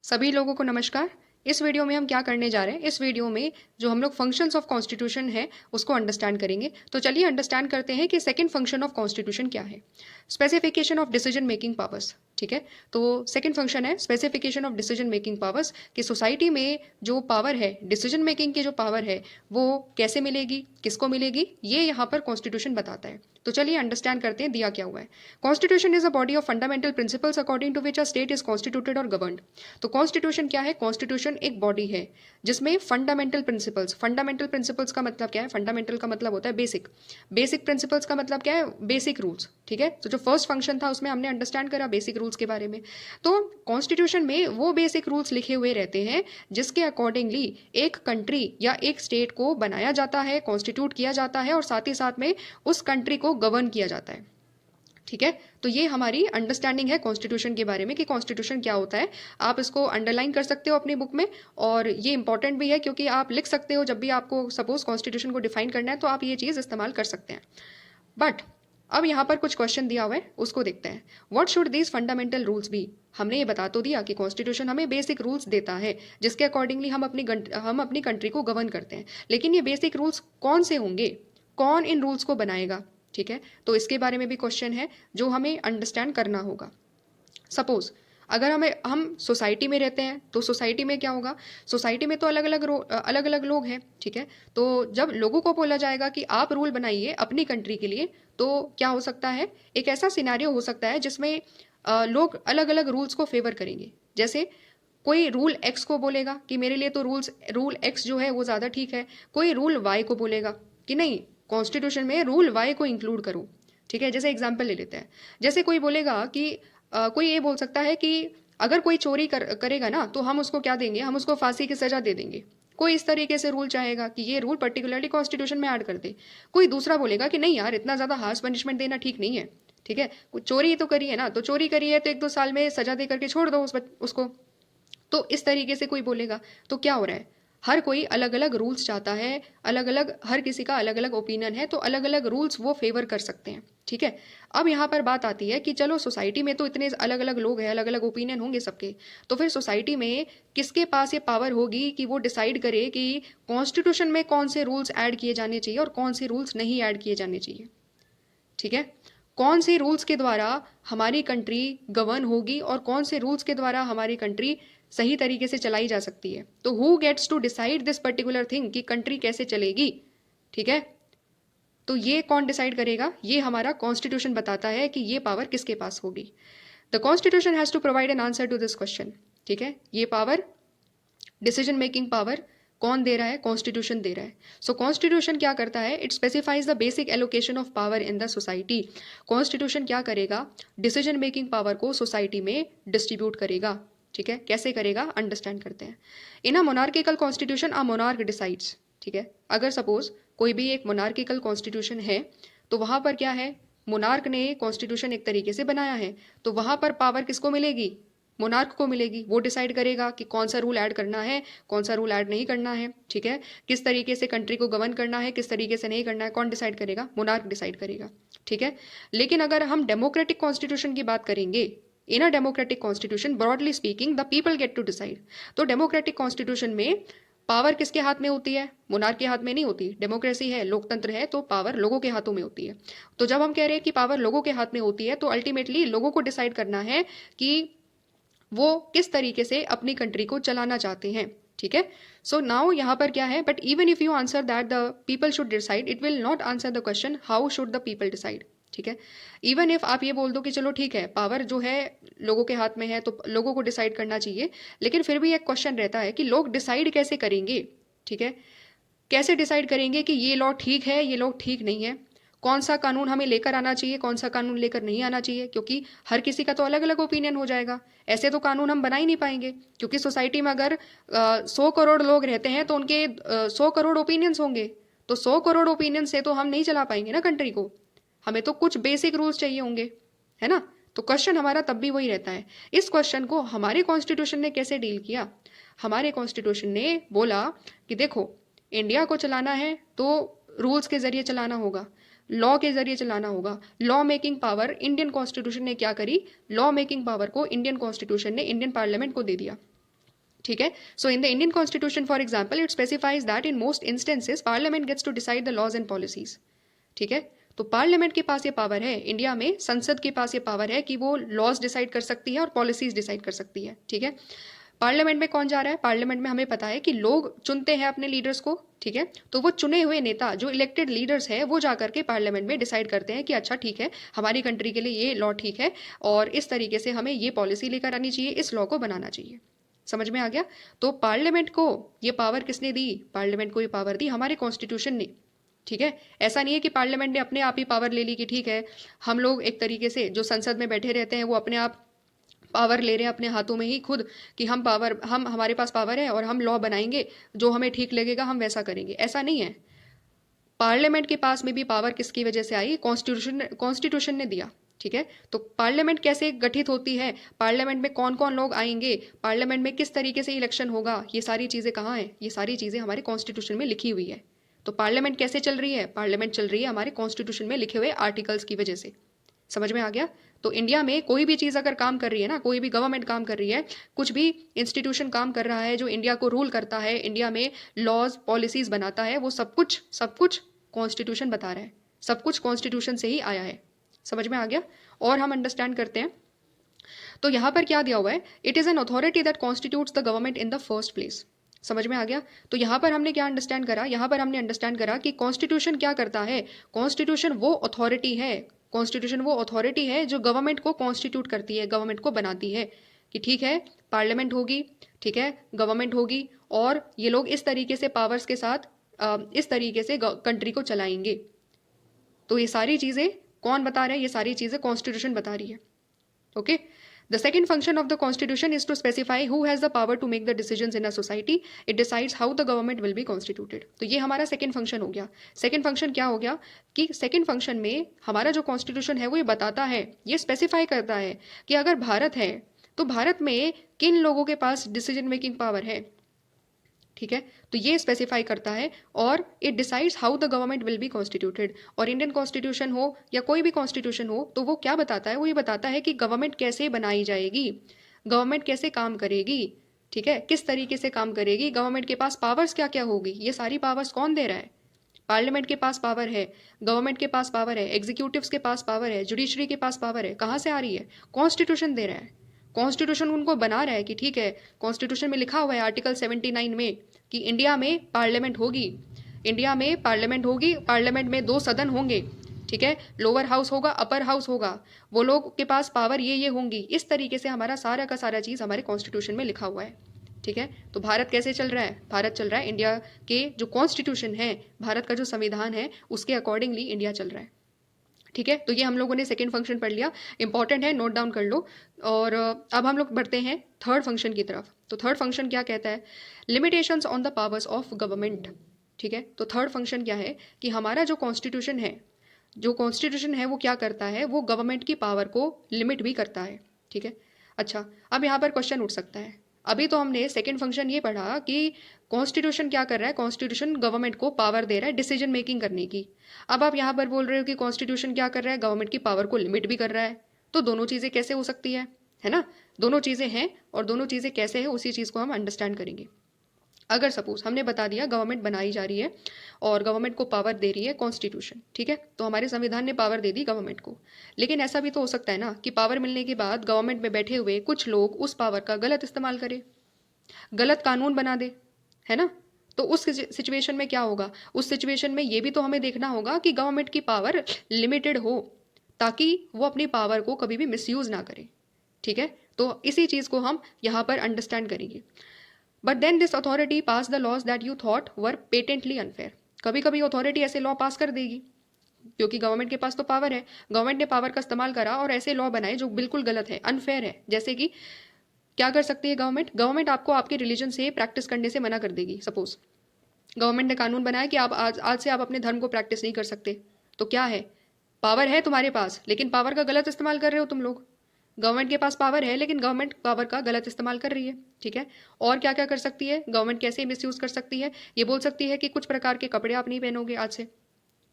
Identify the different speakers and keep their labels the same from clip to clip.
Speaker 1: सभी लोगों को नमस्कार। इस वीडियो में हम क्या करने जा रहे हैं, इस वीडियो में जो हम लोग फंक्शंस ऑफ कॉन्स्टिट्यूशन है उसको अंडरस्टैंड करेंगे। तो चलिए अंडरस्टैंड करते हैं कि सेकंड फंक्शन ऑफ कॉन्स्टिट्यूशन क्या है। Specification of decision making powers. ठीक है, तो सेकंड फंक्शन है specification of decision making powers कि सोसाइटी में जो पावर है, डिसीजन मेकिंग की जो पावर है वो कैसे मिलेगी, किसको मिलेगी, ये यहाँ पर कॉन्स्टिट्यूशन बताता है। तो चलिए अंडरस्टैंड करते हैं दिया क्या हुआ है। Constitution is a body of fundamental principles according to which a state is constituted और गवर्नड। तो कॉन्स्टिट्यूशन क्या है? कॉन्स्टिट्यूशन एक बॉडी है जिसमें फंडामेंटल प्रिंसिपल्स का मतलब क्या है? फंडामेंटल का मतलब होता है बेसिक। बेसिक प्रिंसिपल्स का मतलब क्या है? Basic rules. ठीक है, तो जो फर्स्ट फंक्शन था उसमें हमने अंडरस्टैंड करा बेसिक रूल्स के बारे में। तो कॉन्स्टिट्यूशन में वो बेसिक रूल्स लिखे हुए रहते हैं जिसके अकॉर्डिंगली एक कंट्री या एक स्टेट को बनाया जाता है, कॉन्स्टिट्यूट किया जाता है और साथ ही साथ में उस कंट्री को गवर्न किया जाता है। ठीक है, तो ये हमारी अंडरस्टैंडिंग है कॉन्स्टिट्यूशन के बारे में कि कॉन्स्टिट्यूशन क्या होता है। आप इसको अंडरलाइन कर सकते हो अपनी बुक में, और ये इंपॉर्टेंट भी है क्योंकि आप लिख सकते हो जब भी आपको सपोज कॉन्स्टिट्यूशन को डिफाइन करना है तो आप ये चीज़ इस्तेमाल कर सकते हैं। बट अब यहाँ पर कुछ क्वेश्चन दिया हुआ है, उसको देखते हैं। What should these fundamental rules be? हमने ये बता तो दिया कि कॉन्स्टिट्यूशन हमें बेसिक रूल्स देता है जिसके अकॉर्डिंगली हम अपनी कंट्री को गवर्न करते हैं। लेकिन ये बेसिक रूल्स कौन से होंगे, कौन इन रूल्स को बनाएगा? ठीक है, तो इसके बारे में भी क्वेश्चन है जो हमें अंडरस्टैंड करना होगा। सपोज अगर हम सोसाइटी में रहते हैं तो सोसाइटी में क्या होगा? सोसाइटी में तो अलग अलग लोग हैं। ठीक है, तो जब लोगों को बोला जाएगा कि आप रूल बनाइए अपनी कंट्री के लिए, तो क्या हो सकता है? एक ऐसा सिनारियो हो सकता है जिसमें लोग अलग अलग रूल्स को फेवर करेंगे। जैसे कोई रूल एक्स को बोलेगा कि मेरे लिए तो रूल एक्स जो है वो ज़्यादा ठीक है। कोई रूल वाई को बोलेगा कि नहीं, कॉन्स्टिट्यूशन में रूल वाई को इंक्लूड करो। ठीक है, जैसे एग्जाम्पल ले लेते हैं। जैसे कोई बोलेगा कि कोई ये बोल सकता है कि अगर कोई चोरी करेगा ना तो हम उसको क्या देंगे, हम उसको फांसी की सजा दे देंगे। कोई इस तरीके से रूल चाहेगा कि ये रूल पर्टिकुलरली कॉन्स्टिट्यूशन में ऐड कर दे। कोई दूसरा बोलेगा कि नहीं यार, इतना ज़्यादा हार्श पनिशमेंट देना ठीक नहीं है। ठीक है, चोरी तो करी है ना, तो चोरी करी है तो 1-2 साल में सजा दे करके छोड़ दो उसको। तो इस तरीके से कोई बोलेगा। तो क्या हो रहा है? हर कोई अलग अलग रूल्स चाहता है, अलग अलग, हर किसी का अलग अलग ओपिनियन है, तो अलग अलग रूल्स वो फेवर कर सकते हैं। ठीक है, अब यहाँ पर बात आती है कि चलो सोसाइटी में तो इतने अलग अलग लोग हैं, अलग अलग ओपिनियन होंगे सबके, तो फिर सोसाइटी में किसके पास ये पावर होगी कि वो डिसाइड करे कि कॉन्स्टिट्यूशन में कौन से रूल्स ऐड किए जाने चाहिए और कौन से रूल्स नहीं ऐड किए जाने चाहिए? ठीक है, कौन से रूल्स के द्वारा हमारी कंट्री गवर्न होगी और कौन से रूल्स के द्वारा हमारी कंट्री सही तरीके से चलाई जा सकती है? तो who gets to decide this particular thing कि कंट्री कैसे चलेगी? ठीक है, तो ये कौन डिसाइड करेगा? ये हमारा कॉन्स्टिट्यूशन बताता है कि ये पावर किसके पास होगी। The constitution has to provide an answer to this question. ठीक है, ये पावर, डिसीजन मेकिंग पावर कौन दे रहा है? कॉन्स्टिट्यूशन दे रहा है। सो कॉन्स्टिट्यूशन क्या करता है? It specifies the basic allocation of power in the society. Constitution क्या करेगा? डिसीजन मेकिंग पावर को सोसाइटी में डिस्ट्रीब्यूट करेगा। ठीक है, कैसे करेगा अंडरस्टैंड करते हैं। In a monarchical constitution a monarch decides. ठीक है, अगर सपोज कोई भी एक मोनार्किकल कॉन्स्टिट्यूशन है तो वहां पर क्या है? मोनार्क ने कॉन्स्टिट्यूशन एक तरीके से बनाया है, तो वहां पर पावर किसको मिलेगी? मोनार्क को मिलेगी। वो डिसाइड करेगा कि कौन सा रूल ऐड करना है, कौन सा रूल ऐड नहीं करना है। ठीक है, किस तरीके से कंट्री को गवर्न करना है, किस तरीके से नहीं करना है, कौन डिसाइड करेगा? मोनार्क डिसाइड करेगा। ठीक है, लेकिन अगर हम डेमोक्रेटिक कॉन्स्टिट्यूशन की बात करेंगे, in a democratic constitution broadly speaking the people get to decide. तो डेमोक्रेटिक कॉन्स्टिट्यूशन में पावर किसके हाथ में होती है? मोनार्क के हाथ में नहीं होती। डेमोक्रेसी है, लोकतंत्र है, तो पावर लोगों के हाथों में होती है। तो जब हम कह रहे हैं कि पावर लोगों के हाथ में होती है, तो अल्टीमेटली लोगों को डिसाइड करना है कि वो किस तरीके से अपनी कंट्री को चलाना चाहते हैं। ठीक है, सो नाउ यहाँ पर क्या है? But even if you answer that the people should decide, it will not answer the question how should the people decide. ठीक है, इवन इफ आप ये बोल दो कि चलो ठीक है, पावर जो है लोगों के हाथ में है तो लोगों को डिसाइड करना चाहिए, लेकिन फिर भी एक क्वेश्चन रहता है कि लोग डिसाइड कैसे करेंगे? ठीक है, कैसे डिसाइड करेंगे कि ये लॉ ठीक है, ये लॉ ठीक नहीं है? कौन सा कानून हमें लेकर आना चाहिए, कौन सा कानून लेकर नहीं आना चाहिए? क्योंकि हर किसी का तो अलग अलग ओपिनियन हो जाएगा। ऐसे तो कानून हम बना ही नहीं पाएंगे, क्योंकि सोसाइटी में अगर 100 करोड़ लोग रहते हैं तो उनके 100 करोड़ ओपिनियंस होंगे। तो 100 करोड़ ओपिनियन से तो हम नहीं चला पाएंगे ना कंट्री को। हमें तो कुछ बेसिक रूल्स चाहिए होंगे, है ना? तो क्वेश्चन हमारा तब भी वही रहता है। इस क्वेश्चन को हमारे कॉन्स्टिट्यूशन ने कैसे डील किया? हमारे कॉन्स्टिट्यूशन ने बोला कि देखो, इंडिया को चलाना है तो रूल्स के जरिए चलाना होगा, लॉ के जरिए चलाना होगा। Law making power Indian constitution ने क्या करी? लॉ मेकिंग पावर को इंडियन कॉन्स्टिट्यूशन ने इंडियन पार्लियामेंट को दे दिया। ठीक है। So in the Indian constitution for example it specifies that in most instances parliament gets to decide the laws and policies. ठीक है। तो पार्लियामेंट के पास ये पावर है, इंडिया में संसद के पास ये पावर है कि वो लॉज डिसाइड कर सकती है और पॉलिसीज डिसाइड कर सकती है। ठीक है। पार्लियामेंट में कौन जा रहा है? पार्लियामेंट में हमें पता है कि लोग चुनते हैं अपने लीडर्स को। ठीक है। तो वो चुने हुए नेता जो इलेक्टेड लीडर्स है वो जाकर के पार्लियामेंट में डिसाइड करते हैं कि अच्छा ठीक है, हमारी कंट्री के लिए ये लॉ ठीक है और इस तरीके से हमें ये पॉलिसी लेकर आनी चाहिए, इस लॉ को बनाना चाहिए। समझ में आ गया? तो पार्लियामेंट को ये पावर किसने दी? पार्लियामेंट को ये पावर दी हमारे कॉन्स्टिट्यूशन ने। ठीक है। ऐसा नहीं है कि पार्लियामेंट ने अपने आप ही पावर ले ली कि ठीक है हम लोग एक तरीके से जो संसद में बैठे रहते हैं वो अपने आप पावर ले रहे हैं अपने हाथों में ही खुद कि हम हमारे पास पावर है और हम लॉ बनाएंगे, जो हमें ठीक लगेगा हम वैसा करेंगे। ऐसा नहीं है। पार्लियामेंट के पास में भी पावर किसकी वजह से आई? कॉन्स्टिट्यूशन ने दिया। ठीक है। तो पार्लियामेंट कैसे गठित होती है, पार्लियामेंट में कौन कौन लोग आएंगे, पार्लियामेंट में किस तरीके से इलेक्शन होगा, ये सारी चीज़ें कहाँ हैं? ये सारी चीज़ें हमारे कॉन्स्टिट्यूशन में लिखी हुई है। तो पार्लियामेंट कैसे चल रही है? पार्लियामेंट चल रही है हमारे कॉन्स्टिट्यूशन में लिखे हुए आर्टिकल्स की वजह से। समझ में आ गया? तो इंडिया में कोई भी चीज़ अगर काम कर रही है ना, कोई भी गवर्नमेंट काम कर रही है, कुछ भी इंस्टीट्यूशन काम कर रहा है जो इंडिया को रूल करता है, इंडिया में लॉज पॉलिसीज बनाता है, वो सब कुछ कॉन्स्टिट्यूशन बता रहा है, सब कुछ कॉन्स्टिट्यूशन से ही आया है। समझ में आ गया? और हम अंडरस्टैंड करते हैं तो यहाँ पर क्या दिया हुआ है? It is an authority that constitutes the government in the first place. समझ में आ गया? तो यहाँ पर हमने क्या अंडरस्टैंड करा? यहाँ पर हमने अंडरस्टैंड करा कि कॉन्स्टिट्यूशन क्या करता है? कॉन्स्टिट्यूशन वो अथॉरिटी है, कॉन्स्टिट्यूशन वो अथॉरिटी है जो गवर्नमेंट को कॉन्स्टिट्यूट करती है, गवर्नमेंट को बनाती है कि ठीक है पार्लियामेंट होगी, ठीक है गवर्नमेंट होगी और ये लोग इस तरीके से पावर्स के साथ इस तरीके से कंट्री को चलाएंगे। तो ये सारी चीज़ें कौन बता रहा है? ये सारी चीज़ें कॉन्स्टिट्यूशन बता रही है। Okay. The second function of the constitution is to specify who has the power to make the decisions in a society. It decides how the government will be constituted. तो ये हमारा सेकंड फंक्शन हो गया। Second function क्या हो गया कि second function में हमारा जो कॉन्स्टिट्यूशन है वो ये बताता है, ये स्पेसिफाई करता है कि अगर भारत है तो भारत में किन लोगों के पास डिसीजन मेकिंग पावर है। ठीक है। तो ये स्पेसिफाई करता है और it decides how the government will be constituted. और इंडियन कॉन्स्टिट्यूशन हो या कोई भी कॉन्स्टिट्यूशन हो तो वो क्या बताता है? वो ये बताता है कि गवर्नमेंट कैसे बनाई जाएगी, गवर्नमेंट कैसे काम करेगी, ठीक है किस तरीके से काम करेगी, गवर्नमेंट के पास पावर्स क्या क्या होगी, ये सारी पावर्स कौन दे रहा है? पार्लियामेंट के पास पावर है, गवर्नमेंट के पास पावर है, एग्जीक्यूटिव्स के पास पावर है, जुडिशरी के पास पावर है। कहाँ से आ रही है? कॉन्स्टिट्यूशन दे रहा है। कॉन्स्टिट्यूशन उनको बना रहा है कि ठीक है कॉन्स्टिट्यूशन में लिखा हुआ है आर्टिकल 79 में कि इंडिया में पार्लियामेंट होगी, इंडिया में पार्लियामेंट होगी, पार्लियामेंट में 2 सदन होंगे। ठीक है। लोअर हाउस होगा, अपर हाउस होगा, वो लोग के पास पावर ये होंगी। इस तरीके से हमारा सारा का सारा चीज़ हमारे कॉन्स्टिट्यूशन में लिखा हुआ है। ठीक है। तो भारत कैसे चल रहा है? भारत चल रहा है इंडिया के जो कॉन्स्टिट्यूशन है, भारत का जो संविधान है उसके अकॉर्डिंगली इंडिया चल रहा है। ठीक है। तो ये हम लोगों ने सेकंड फंक्शन पढ़ लिया, इंपॉर्टेंट है, नोट डाउन कर लो। और अब हम लोग बढ़ते हैं थर्ड फंक्शन की तरफ। तो थर्ड फंक्शन क्या कहता है? Limitations on the powers of government. ठीक है। तो थर्ड फंक्शन क्या है कि हमारा जो कॉन्स्टिट्यूशन है, जो कॉन्स्टिट्यूशन है वो क्या करता है? वो गवर्नमेंट की पावर को लिमिट भी करता है। ठीक है। अच्छा, अब यहाँ पर क्वेश्चन उठ सकता है, अभी तो हमने सेकंड फंक्शन ये पढ़ा कि कॉन्स्टिट्यूशन क्या कर रहा है, कॉन्स्टिट्यूशन गवर्नमेंट को पावर दे रहा है डिसीजन मेकिंग करने की। अब आप यहाँ पर बोल रहे हो कि कॉन्स्टिट्यूशन क्या कर रहा है, गवर्नमेंट की पावर को लिमिट भी कर रहा है। तो दोनों चीज़ें कैसे हो सकती है ना? दोनों चीज़ें हैं और दोनों चीज़ें कैसे है उसी चीज़ को हम अंडरस्टैंड करेंगे। अगर सपोज हमने बता दिया गवर्नमेंट बनाई जा रही है और गवर्नमेंट को पावर दे रही है कॉन्स्टिट्यूशन, ठीक है, तो हमारे संविधान ने पावर दे दी गवर्नमेंट को। लेकिन ऐसा भी तो हो सकता है ना कि पावर मिलने के बाद गवर्नमेंट में बैठे हुए कुछ लोग उस पावर का गलत इस्तेमाल करें, गलत कानून बना दे, है ना? तो उस सिचुएशन में क्या होगा? उस सिचुएशन में ये भी तो हमें देखना होगा कि गवर्नमेंट की पावर लिमिटेड हो ताकि वो अपनी पावर को कभी भी मिसयूज ना करे। ठीक है। तो इसी चीज़ को हम यहाँ पर अंडरस्टैंड करेंगे। But then this authority pass the laws that you thought were patently unfair. कभी कभी अथॉरिटी ऐसे लॉ पास कर देगी क्योंकि गवर्नमेंट के पास तो पावर है, गवर्नमेंट ने पावर का इस्तेमाल करा और ऐसे लॉ बनाए जो बिल्कुल गलत है, अनफेयर है। जैसे कि क्या कर सकती है गवर्नमेंट? गवर्नमेंट आपको आपके रिलीजन से प्रैक्टिस करने से मना कर देगी। सपोज गवर्नमेंट ने कानून बनाया कि आप आज से आप अपने धर्म को प्रैक्टिस नहीं कर सकते। तो क्या है? पावर है तुम्हारे पास लेकिन पावर का गलत इस्तेमाल कर रहे हो तुम लोग। गवर्नमेंट के पास पावर है लेकिन गवर्नमेंट पावर का गलत इस्तेमाल कर रही है। ठीक है। और क्या क्या कर सकती है गवर्नमेंट? कैसे मिसयूज कर सकती है? ये बोल सकती है कि कुछ प्रकार के कपड़े आप नहीं पहनोगे आज से,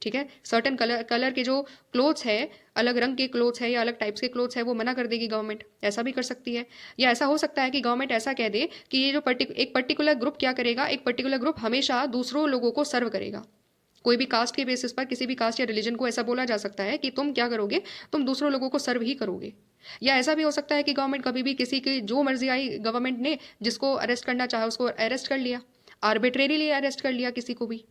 Speaker 1: ठीक है। सर्टन कलर के जो क्लोथ्स है, अलग रंग के क्लोथ्स है या अलग टाइप्स के क्लोथ्स है, वो मना कर देगी गवर्नमेंट, ऐसा भी कर सकती है। या ऐसा हो सकता है कि गवर्नमेंट ऐसा कह दे कि ये जो एक पर्टिकुलर ग्रुप क्या करेगा, एक पर्टिकुलर ग्रुप हमेशा दूसरों लोगों को सर्व करेगा। कोई भी कास्ट के बेसिस पर किसी भी कास्ट या रिलीजन को ऐसा बोला जा सकता है कि तुम क्या करोगे, तुम दूसरों लोगों को सर्व ही करोगे। या ऐसा भी हो सकता है कि गवर्नमेंट कभी भी किसी की जो मर्जी आई, गवर्नमेंट ने जिसको अरेस्ट करना चाहा उसको अरेस्ट कर लिया, आर्बिट्रेरीली अरेस्ट कर लिया किसी को भी।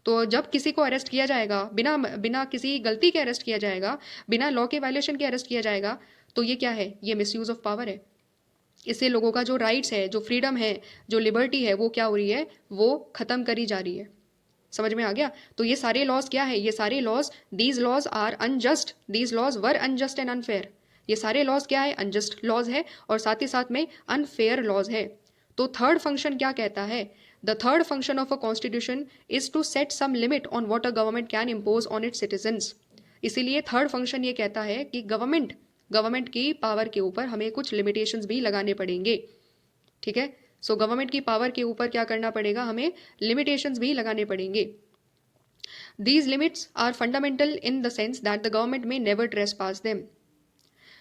Speaker 1: तो जब किसी को अरेस्ट किया जाएगा, बिना बिना किसी गलती के अरेस्ट किया जाएगा, बिना लॉ के वायलेशन के अरेस्ट किया जाएगा, तो ये क्या है, ये मिसयूज ऑफ पावर है। इससे लोगों का जो राइट्स है, जो फ्रीडम है, जो लिबर्टी है, वो क्या हो रही है, वो खत्म करी जा रही है। समझ में आ गया? तो ये सारे लॉज क्या है, ये सारे laws, these laws are unjust, these laws were unjust and unfair. ये सारे लॉज क्या है, अनजस्ट लॉज है और साथ ही साथ में अनफेयर लॉज है। तो थर्ड फंक्शन क्या कहता है, the third function of a constitution is to set some limit on what a government can impose on its citizens. इसीलिए थर्ड फंक्शन ये कहता है कि गवर्नमेंट की पावर के ऊपर हमें कुछ लिमिटेशंस भी लगाने पड़ेंगे। ठीक है। सो गवर्नमेंट की पावर के ऊपर क्या करना पड़ेगा, हमें लिमिटेशंस भी लगाने पड़ेंगे। These limits are fundamental in the sense that the government may never trespass them.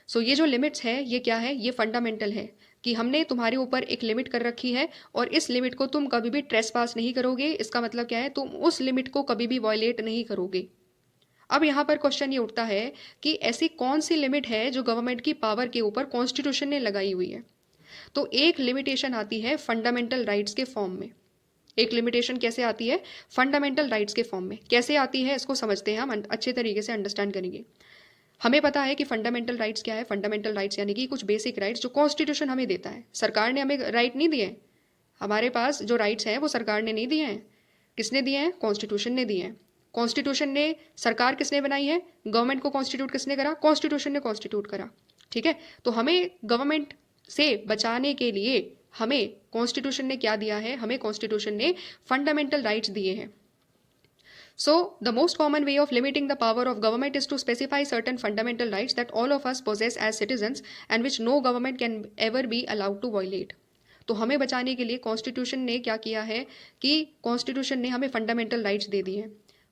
Speaker 1: So ये जो लिमिट्स है, ये क्या है, ये फंडामेंटल है कि हमने तुम्हारे ऊपर एक लिमिट कर रखी है और इस लिमिट को तुम कभी भी ट्रेस पास नहीं करोगे। इसका मतलब क्या है, तुम उस लिमिट को कभी भी वॉयलेट नहीं करोगे। अब यहाँ पर क्वेश्चन ये उठता है कि ऐसी कौन सी लिमिट है जो गवर्नमेंट की पावर के ऊपर कॉन्स्टिट्यूशन ने लगाई हुई है। तो एक लिमिटेशन आती है फंडामेंटल राइट्स के फॉर्म में। एक लिमिटेशन कैसे आती है, फंडामेंटल राइट्स के फॉर्म में। कैसे आती है इसको समझते हैं, हम अच्छे तरीके से अंडरस्टैंड करेंगे। हमें पता है कि फंडामेंटल राइट्स क्या है। फंडामेंटल राइट्स यानी कि कुछ बेसिक राइट्स जो कॉन्स्टिट्यूशन हमें देता है। सरकार ने हमें राइट नहीं दिए, हमारे पास जो राइट्स हैं वो सरकार ने नहीं दिए हैं। किसने दिए हैं, कॉन्स्टिट्यूशन ने दिए हैं। कॉन्स्टिट्यूशन ने, सरकार किसने बनाई है, गवर्नमेंट को कॉन्स्टिट्यूट किसने करा, कॉन्स्टिट्यूशन ने कॉन्स्टिट्यूट करा। ठीक है। तो हमें गवर्नमेंट से बचाने के लिए हमें कॉन्स्टिट्यूशन ने क्या दिया है, हमें कॉन्स्टिट्यूशन ने फंडामेंटल राइट्स दिए हैं। So, the most common way of limiting the power of government is to specify certain fundamental rights that all of us possess as citizens and which no government can ever be allowed to violate. तो हमें बचाने के लिए constitution ने क्या किया है कि कॉन्स्टिट्यूशन ने हमें फंडामेंटल राइट्स दे दिए हैं।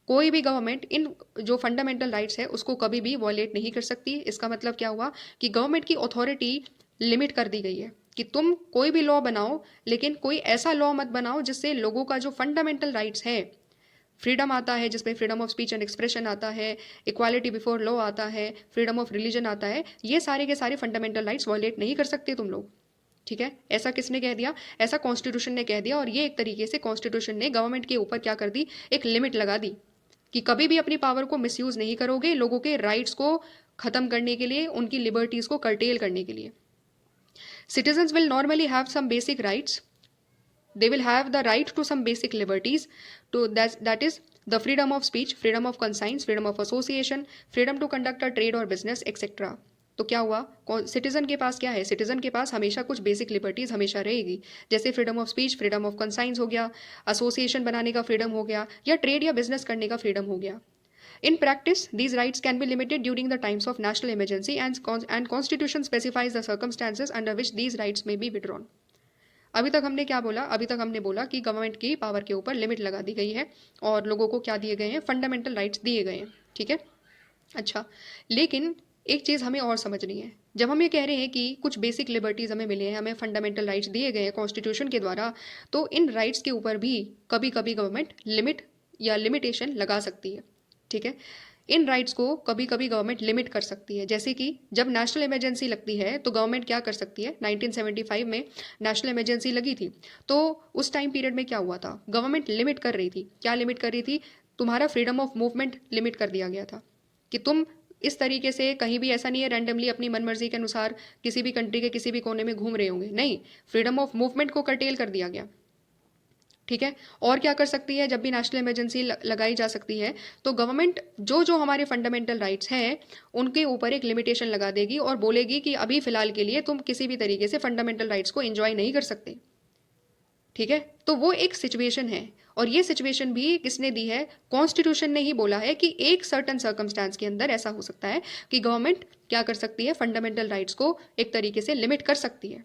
Speaker 1: कोई भी गवर्नमेंट इन जो फंडामेंटल राइट्स है उसको कभी भी वॉयलेट नहीं कर सकती। इसका मतलब क्या हुआ कि गवर्नमेंट की अथॉरिटी लिमिट कर दी गई है कि तुम कोई भी लॉ बनाओ, लेकिन कोई ऐसा लॉ मत बनाओ जिससे लोगों का जो फंडामेंटल राइट्स है, फ्रीडम आता है जिसमें freedom of speech and expression आता है, इक्वालिटी बिफोर लॉ आता है, फ्रीडम ऑफ रिलीजन आता है, ये सारे के सारे फंडामेंटल राइट्स वॉयलेट नहीं कर सकते तुम लोग। ठीक है। ऐसा किसने कह दिया, ऐसा कॉन्स्टिट्यूशन ने कह दिया। और ये एक तरीके से कॉन्स्टिट्यूशन ने गवर्नमेंट के ऊपर क्या कर दी, एक लिमिट लगा दी कि कभी भी अपनी पावर को मिसयूज नहीं करोगे लोगों के राइट्स को खत्म करने के लिए, उनकी लिबर्टीज को कर्टेल करने के लिए। Citizens will normally have some basic rights, they will have the right to some basic liberties, to that is the freedom of speech, freedom of conscience, freedom of association, freedom to conduct a trade or business etc. तो क्या हुआ, citizen के पास क्या है, citizen के पास हमेशा कुछ basic liberties हमेशा रहेगी, जैसे freedom of speech, freedom of conscience हो गया, एसोसिएशन बनाने का फ्रीडम हो गया, या ट्रेड या बिजनेस करने का फ्रीडम हो गया। In practice, these rights can be limited during the times of national emergency and constitution specifies the circumstances under which these rights may be withdrawn. अभी तक हमने क्या बोला, अभी तक हमने बोला कि गवर्नमेंट की पावर के ऊपर लिमिट लगा दी गई है और लोगों को क्या दिए गए हैं, फंडामेंटल राइट्स दिए गए हैं। ठीक है। अच्छा, लेकिन एक चीज़ हमें और समझनी है। जब हम ये कह रहे हैं कि कुछ बेसिक लिबर्टीज़ हमें मिले हैं, हमें फंडामेंटल राइट्स दिए गए हैं कॉन्स्टिट्यूशन के द्वारा, तो इन राइट्स के ऊपर भी कभी कभी गवर्नमेंट लिमिट या लिमिटेशन लगा सकती है। ठीक है। इन राइट्स को कभी कभी गवर्नमेंट लिमिट कर सकती है। जैसे कि जब नेशनल इमरजेंसी लगती है तो गवर्नमेंट क्या कर सकती है, 1975 में नेशनल इमरजेंसी लगी थी, तो उस टाइम पीरियड में क्या हुआ था, गवर्नमेंट लिमिट कर रही थी। क्या लिमिट कर रही थी, तुम्हारा फ्रीडम ऑफ मूवमेंट लिमिट कर दिया गया था कि तुम इस तरीके से कहीं भी ऐसा नहीं है रैंडमली अपनी मनमर्जी के अनुसार किसी भी कंट्री के किसी भी कोने में घूम रहे होंगे, नहीं, फ्रीडम ऑफ मूवमेंट को कर्टेल कर दिया गया। ठीक है। और क्या कर सकती है, जब भी नेशनल इमरजेंसी लगाई जा सकती है तो गवर्नमेंट जो जो हमारे फंडामेंटल राइट्स हैं उनके ऊपर एक लिमिटेशन लगा देगी और बोलेगी कि अभी फिलहाल के लिए तुम किसी भी तरीके से फंडामेंटल राइट्स को एंजॉय नहीं कर सकते। ठीक है। तो वो एक सिचुएशन है और ये सिचुएशन भी किसने दी है, कॉन्स्टिट्यूशन ने ही बोला है कि एक सर्टन सर्कमस्टांस के अंदर ऐसा हो सकता है कि गवर्नमेंट क्या कर सकती है, फंडामेंटल राइट्स को एक तरीके से लिमिट कर सकती है।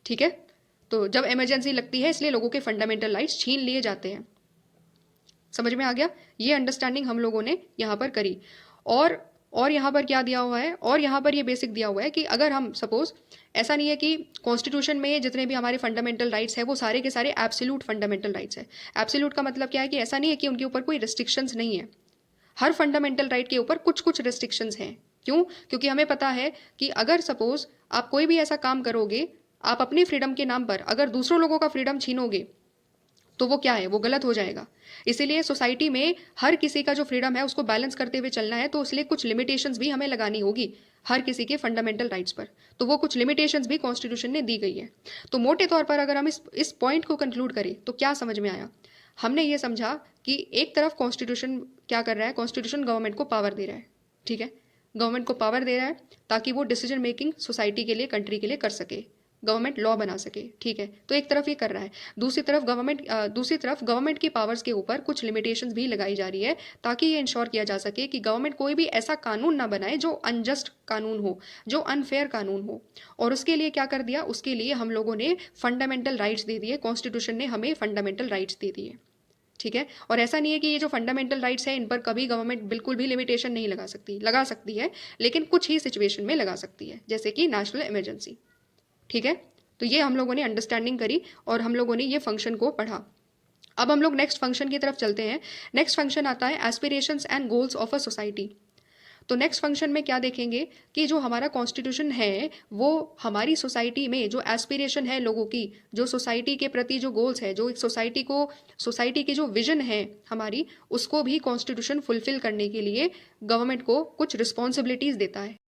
Speaker 1: ठीक है। तो जब इमरजेंसी लगती है इसलिए लोगों के फंडामेंटल राइट्स छीन लिए जाते हैं। समझ में आ गया? ये अंडरस्टैंडिंग हम लोगों ने यहाँ पर करी। और यहाँ पर क्या दिया हुआ है, और यहाँ पर ये बेसिक दिया हुआ है कि अगर हम सपोज, ऐसा नहीं है कि कॉन्स्टिट्यूशन में जितने भी हमारे फंडामेंटल राइट्स हैं वो सारे के सारे एब्सोल्यूट फंडामेंटल राइट्स है। एब्सोल्यूट का मतलब क्या है कि ऐसा नहीं है कि उनके ऊपर कोई रिस्ट्रिक्शंस नहीं है। हर फंडामेंटल राइट के ऊपर कुछ कुछ रिस्ट्रिक्शंस हैं। क्यों? क्योंकि हमें पता है कि अगर सपोज आप कोई भी ऐसा काम करोगे, आप अपनी फ्रीडम के नाम पर अगर दूसरों लोगों का फ्रीडम छीनोगे तो वो क्या है, वो गलत हो जाएगा। इसीलिए सोसाइटी में हर किसी का जो फ्रीडम है उसको बैलेंस करते हुए चलना है, तो इसलिए कुछ लिमिटेशंस भी हमें लगानी होगी हर किसी के फंडामेंटल राइट्स पर। तो वो कुछ लिमिटेशंस भी कॉन्स्टिट्यूशन ने दी गई है। तो मोटे तौर पर अगर हम इस पॉइंट को कंक्लूड करें तो क्या समझ में आया? हमने ये समझा कि एक तरफ कॉन्स्टिट्यूशन क्या कर रहा है, कॉन्स्टिट्यूशन गवर्नमेंट को पावर दे रहा है, ठीक है, गवर्नमेंट को पावर दे रहा है ताकि वो डिसीजन मेकिंग सोसाइटी के लिए, कंट्री के लिए कर सके, गवर्नमेंट लॉ बना सके, ठीक है। तो एक तरफ ये कर रहा है, दूसरी तरफ गवर्नमेंट की पावर्स के ऊपर कुछ लिमिटेशंस भी लगाई जा रही है ताकि ये इंश्योर किया जा सके कि गवर्नमेंट कोई भी ऐसा कानून ना बनाए जो अनजस्ट कानून हो, जो अनफेयर कानून हो। और उसके लिए क्या कर दिया, उसके लिए हम लोगों ने फंडामेंटल राइट्स दे दिए, कॉन्स्टिट्यूशन ने हमें फंडामेंटल राइट्स दे दिए, ठीक है। और ऐसा नहीं है कि ये जो फंडामेंटल राइट्स हैं इन पर कभी गवर्नमेंट बिल्कुल भी लिमिटेशन नहीं लगा सकती, लगा सकती है, लेकिन कुछ ही सिचुएशन में लगा सकती है, जैसे कि नेशनल इमरजेंसी, ठीक है। तो ये हम लोगों ने अंडरस्टैंडिंग करी और हम लोगों ने ये फंक्शन को पढ़ा। अब हम लोग नेक्स्ट फंक्शन की तरफ चलते हैं। नेक्स्ट फंक्शन आता है aspirations and goals of a society. तो नेक्स्ट फंक्शन में क्या देखेंगे कि जो हमारा कॉन्स्टिट्यूशन है वो हमारी सोसाइटी में जो एस्पिरेशन है लोगों की, जो सोसाइटी के प्रति जो गोल्स है, जो एक सोसाइटी की जो विजन है हमारी, उसको भी कॉन्स्टिट्यूशन फुलफिल करने के लिए गवर्नमेंट को कुछ रिस्पॉन्सिबिलिटीज देता है।